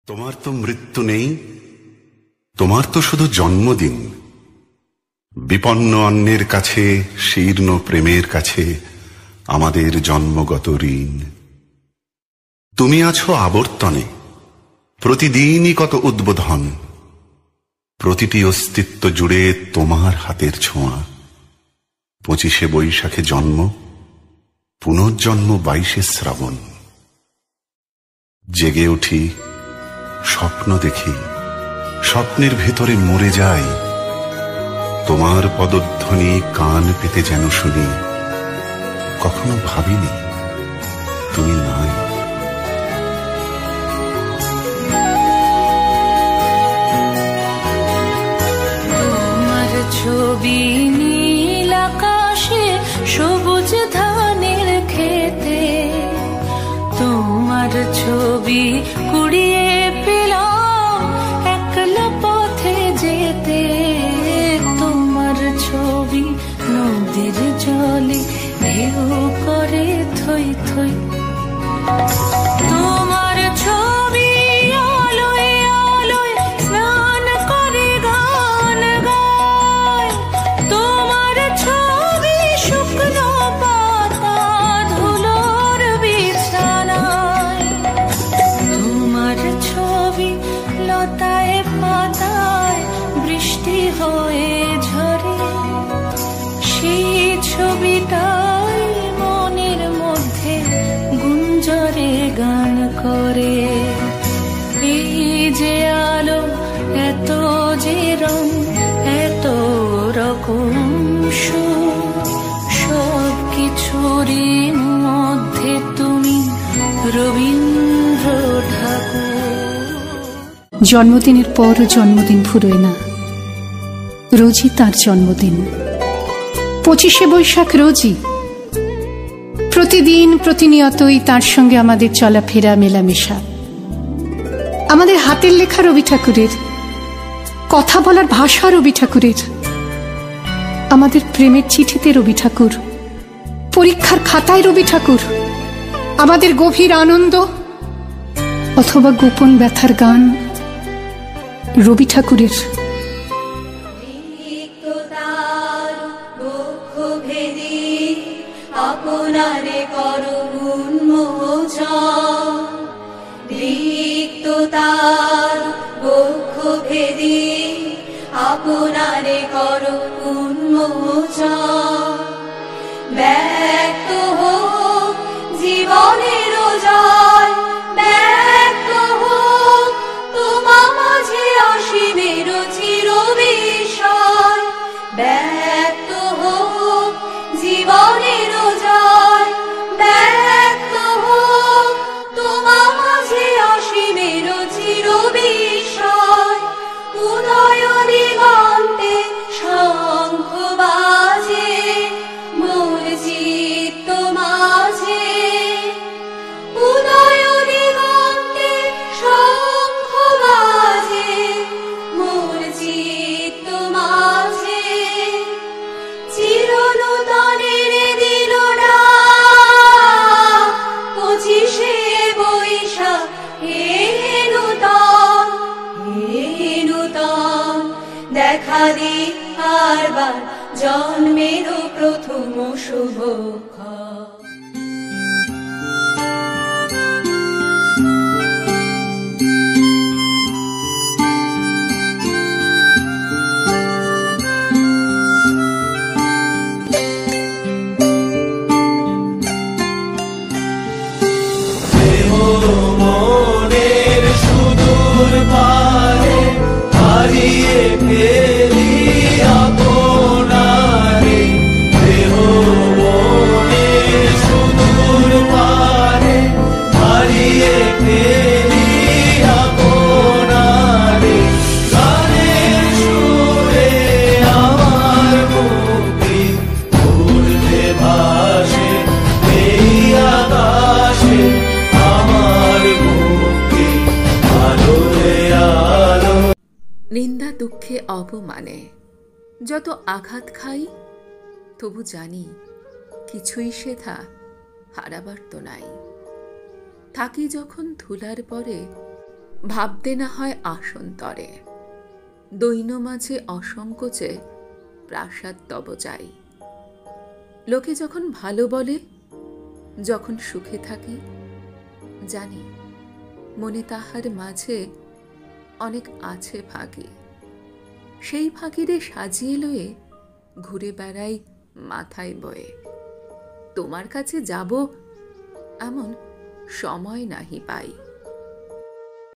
তোমার তো মৃত্যু নেই, তোমার তো শুধু জন্মদিন। বিপন্ন অন্যের কাছে, শীর্ণ প্রেমের কাছে আমাদের জন্মগত ঋণ। তুমি আছো আবর্তনে, প্রতিদিনই কত উদ্বোধন। প্রতিটি অস্তিত্ব জুড়ে তোমার হাতের ছোঁয়া। 25শে বৈশাখে জন্ম, পুনর্জন্ম 22শে শ্রাবণ। জেগে উঠি, স্বপ্ন দেখি, স্বপ্নের ভেতরে মরে যাই। তোমার পদধ্বনি কান পেতে যেন শুনি। কখনো ভাবিনি তুমি নাই। তোমার ছবি নীল আকাশে, সবুজ ধানের খেতে। তোমার ছবি কুড়িয়ে পেলাম একলা পথে যেতে। তোমার ছবি নদীর জলে ঢেউ করে থই থই। তোমার ছবি আলোয় আলোয় স্নান করে গান গায়। তোমার ছবি শুকনো পাতা ধুলোর বিছানায়। তোমার ছবি লতায় পাতায় বৃষ্টি হয়ে ঝরে। সেই ছবিটাই মনের মধ্যে গুঞ্জরে গান করে। এই যে আলো, এত যে রং, এত রকম সুর, সব কিছুরই মধ্যে তুমি রবীন্দ্র ঠাকুর। জন্মদিনের পর জন্মদিন ফুরোয় না, রোজই তার জন্মদিন। 25শে বৈশাখ রোজই, প্রতিদিন প্রতিনিয়তই তার সঙ্গে আমাদের চলাফেরা মেলামেশা। আমাদের হাতের লেখা রবি ঠাকুরের, কথা বলার ভাষা রবি ঠাকুরের, আমাদের প্রেমের চিঠিতে রবি ঠাকুর, পরীক্ষার খাতায় রবি ঠাকুর, আমাদের গভীর আনন্দ অথবা গোপন ব্যথার গান রবি ঠাকুরের। আপনারে করো উন্মোচন, রিক্ততার বক্ষ ভেদি আপনারে করো উন্মোচন। ব্যক্ত হোক জীবনের জয়, ব্যক্ত হোক তোমা মাঝে অসীমের চির বিষয়। ব্যক্ত হোক জীবনের জয়, ব্যক্ত হোক তোমা মাঝে অসীমের চির বিষয়। উদয় দিগন্তে শঙ্খ বাজে মোর চিত্ত মাঝে। উদয় দিগন্তে শঙ্খ বাজে মোর চিত্ত মাঝে। চিরনূতনের দিল ডাক 25শে বৈশাখ, হে নূতন, হে নূতন। দেখা দি আরবার জন্মের প্রথম শুভক্ষণ। মনের সুদূর পারে হারিয়ে ফেলি আপনারে। দেহ মনের সুদূর পারে হারিয়ে ফেলি আপনারে। গানের সুরে আমার মুক্তি উড়তে ভাসে এই আকাশে। নিন্দা দুঃখে অপমানে যত আঘাত খাই, তবু জানি কিছুই সেথা হারাবার তো নাই। থাকি যখন ধুলার পরে ভাবতে না হয় আসন্তরে, দৈন মাঝে অসংকোচে প্রাসাদ তব যাই। লোকে যখন ভালো বলে, যখন সুখে থাকি, জানি মনে তাহার মাঝে অনেক আছে ফাঁকি। সেই ফাঁকিরে সাজিয়ে লয়ে ঘুরে বেড়াই মাথায় বয়ে। তোমার কাছে যাব এমন সময় নাহি পাই।